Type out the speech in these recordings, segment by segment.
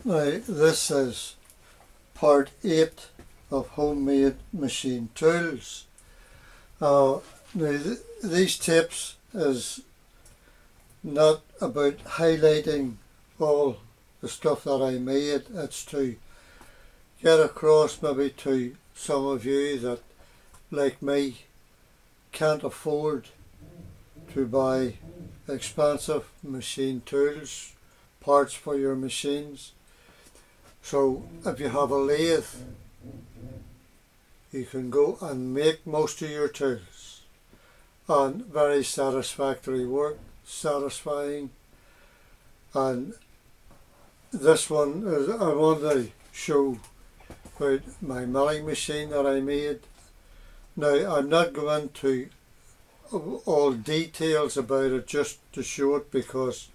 Now this is part 8 of homemade machine tools. Now these tips is not about highlighting all the stuff that I made. It's to get across maybe to some of you that, like me, can't afford to buy expensive machine tools, parts for your machines. So if you have a lathe, you can go and make most of your tools, and very satisfactory work, satisfying. And this one is, I want to show about my milling machine that I made. Now I'm not going to all details about it, just to show it, because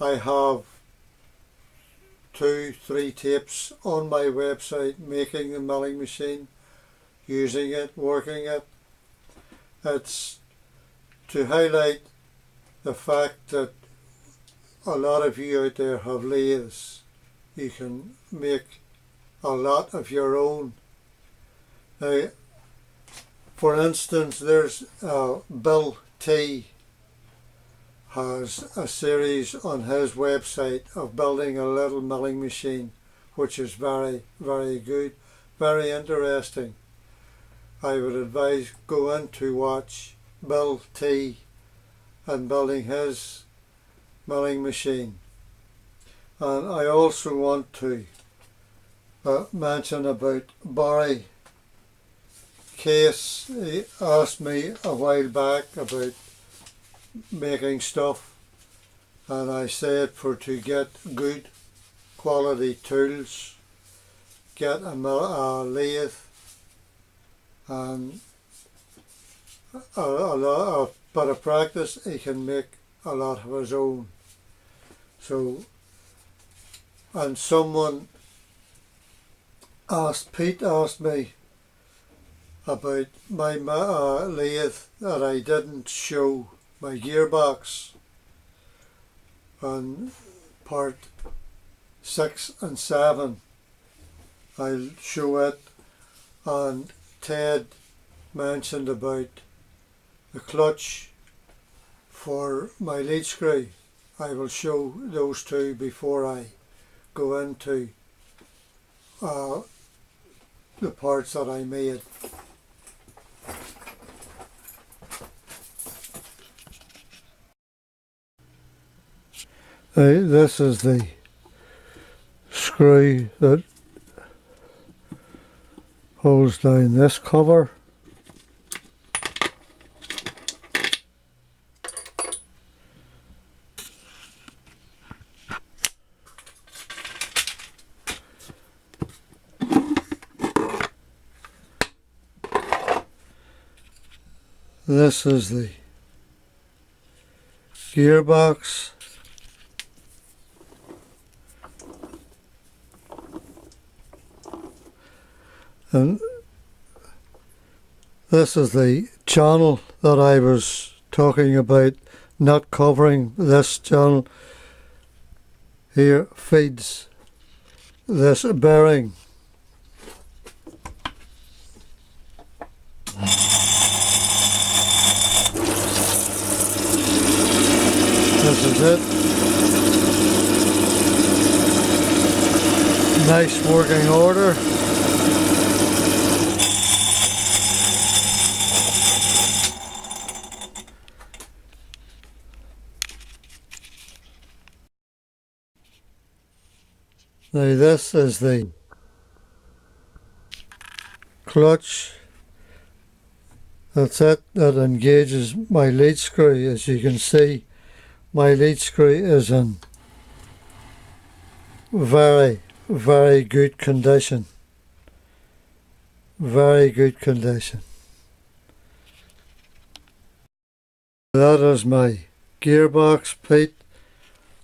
I have 2-3 tapes on my website making the milling machine, using it, working it. It's to highlight the fact that a lot of you out there have lathes. You can make a lot of your own. Now, for instance, there's Bill T has a series on his website of building a little milling machine, which is very, very good, very interesting. I would advise go in to watch Bill T and building his milling machine. And I also want to mention about Barry Case. He asked me a while back about making stuff, and I said to get good quality tools, get a lathe and a bit of practice, he can make a lot of his own. So, and someone Pete asked me about my lathe that I didn't show, my gearbox, on part 6 and 7. I'll show it. And Ted mentioned about the clutch for my lead screw. I will show those two before I go into the parts that I made. This is the screw that holds down this cover. This is the gearbox. And this is the channel that I was talking about, not covering. This channel here feeds this bearing. This is it. Nice working order. Now this is the clutch. That's it, that engages my lead screw. As you can see, my lead screw is in very, very good condition. Very good condition. That is my gearbox, Pete,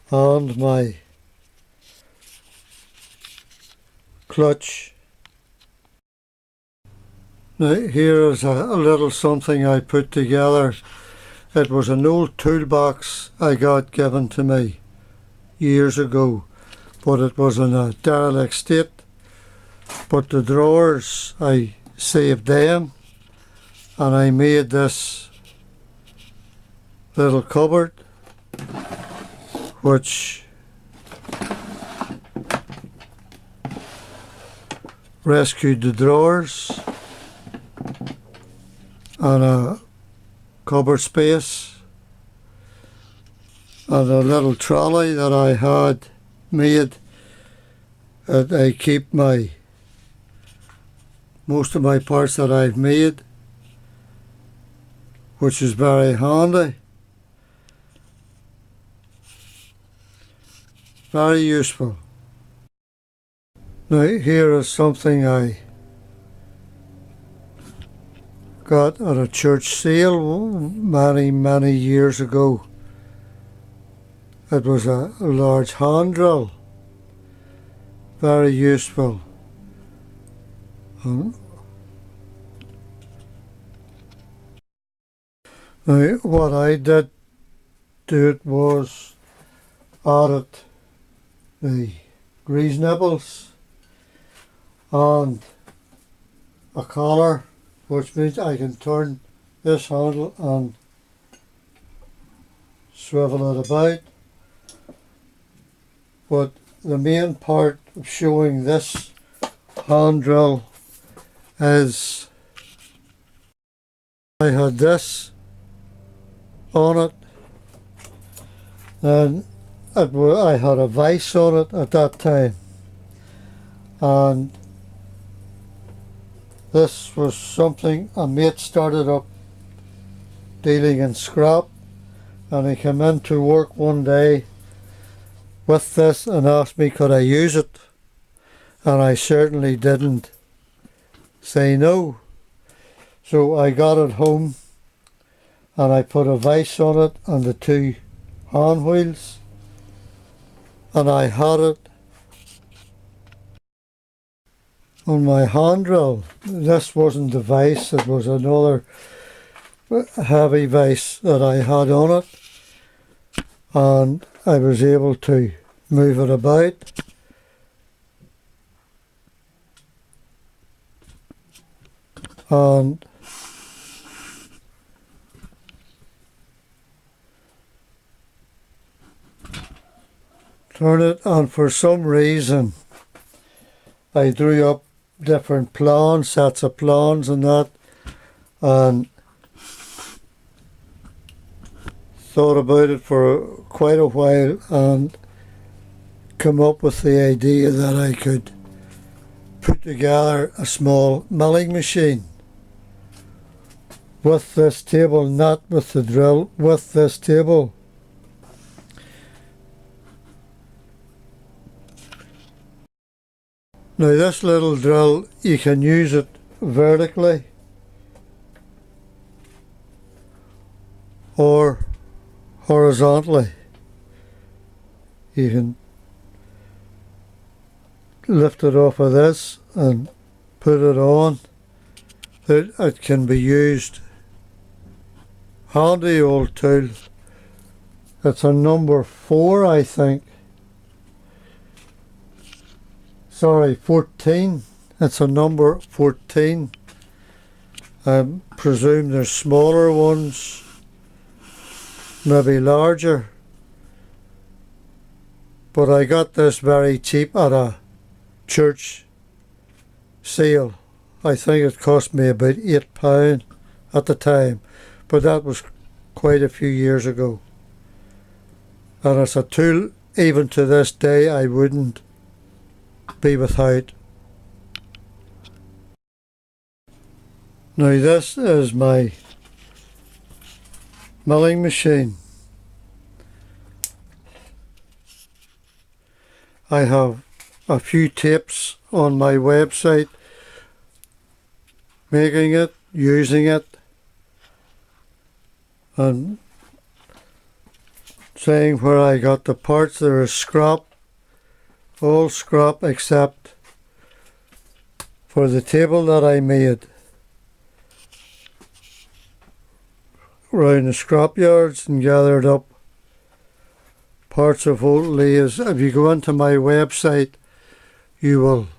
and my clutch. Now here is a little something I put together. It was an old toolbox I got given to me years ago, but it was in a derelict state. But the drawers, I saved them, and I made this little cupboard which rescued the drawers and a cupboard space and a little trolley that I had made that I keep most of my parts that I've made, which is very handy, very useful. Now here is something I got at a church sale many years ago. It was a large hand drill, very useful. Now what I did to it was added the grease nibbles and a collar, which means I can turn this handle and swivel it about. But the main part of showing this hand drill is I had this on it, and I had a vise on it at that time, and this was something a mate started up dealing in scrap, and he came into work one day with this and asked me could I use it, and I certainly didn't say no. So I got it home and I put a vise on it and the two hand wheels, and I had it on my hand drill. This wasn't the vise, it was another heavy vise that I had on it, and I was able to move it about. And turn it, and for some reason I drew up different plans, sets of plans and that, and thought about it for quite a while and come up with the idea that I could put together a small milling machine with this table, not with the drill, with this table. Now this little drill, you can use it vertically or horizontally. You can lift it off of this and put it on. It can be used. Handy old tool. It's a number 4, I think. Sorry, 14. It's a number 14. I presume there's smaller ones, maybe larger. But I got this very cheap at a church sale. I think it cost me about £8 at the time, but that was quite a few years ago. And it's a tool, even to this day, I wouldn't be without. Now this is my milling machine. I have a few tips on my website making it, using it, and saying where I got the parts. There is scrap, all scrap except for the table that I made round the scrap yards and gathered up parts of old lathes. If you go into my website, you will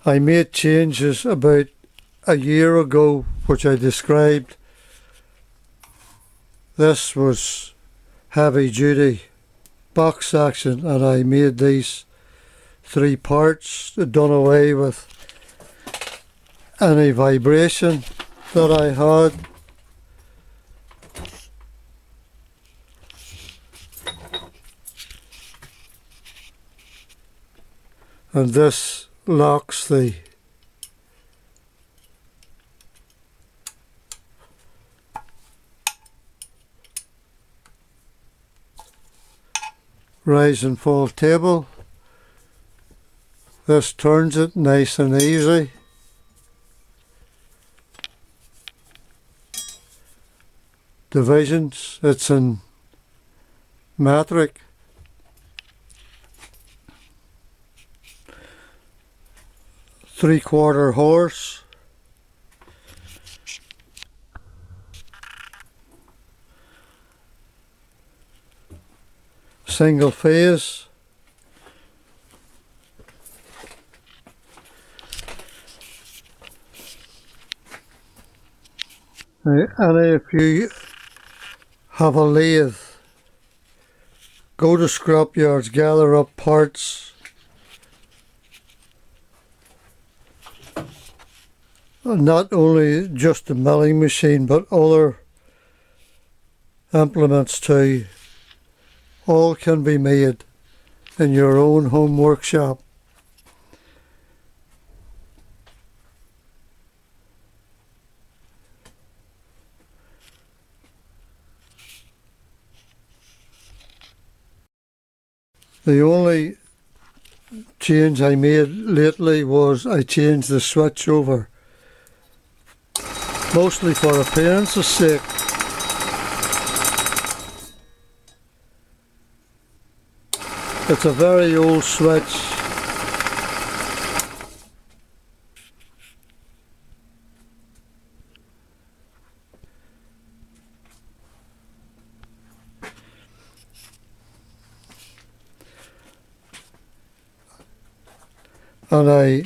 I made changes about a year ago which I described. This was heavy duty box action, and I made these 3 parts, done away with any vibration that I had. And this locks the rise and fall table. This turns it nice and easy. Divisions, it's in metric. Three-quarter horse. Single phase. And if you have a lathe, go to scrap yards, gather up parts. Not only just the milling machine, but other implements too. All can be made in your own home workshop. The only change I made lately was I changed the switch over, mostly for appearance's sake. It's a very old switch. And I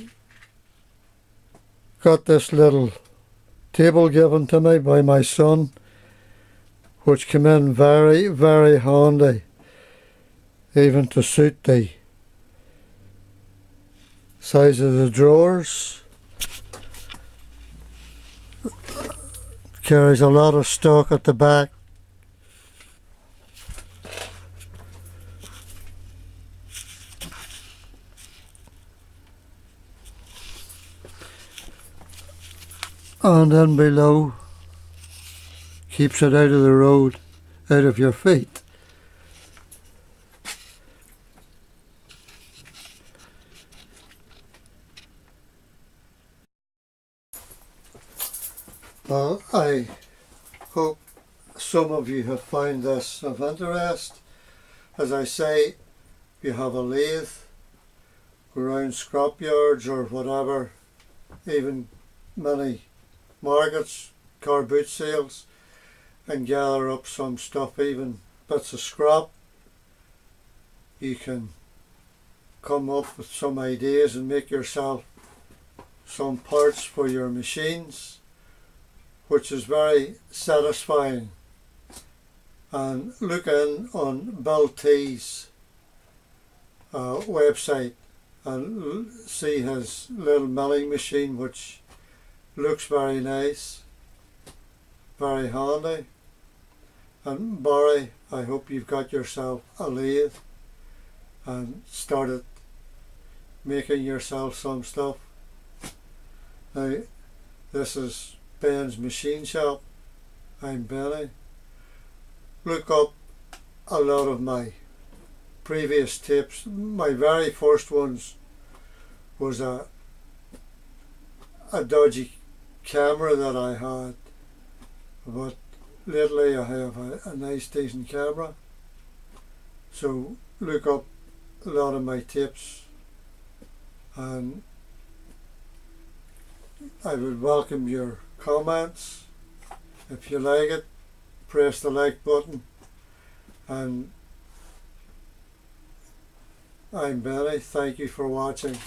got this little table given to me by my son, which came in very, very handy, even to suit the size of the drawers. Carries a lot of stock at the back. And then below, keeps it out of the road, out of your feet. Well, I hope some of you have found this of interest. As I say, if you have a lathe, go around scrap yards or whatever, even many markets, car boot sales, and gather up some stuff, even bits of scrap. You can come up with some ideas and make yourself some parts for your machines, which is very satisfying. And look in on Bill T's website and see his little milling machine, which looks very nice, very handy. And Barry, I hope you've got yourself a lathe and started making yourself some stuff. Now, this is Ben's Machine Shop. I'm Benny. Look up a lot of my previous tips. My very first ones was a dodgy camera that I had, but lately I have a nice decent camera. So look up a lot of my tips, and I would welcome your comments. If you like it, press the like button, and I'm Benny. Thank you for watching.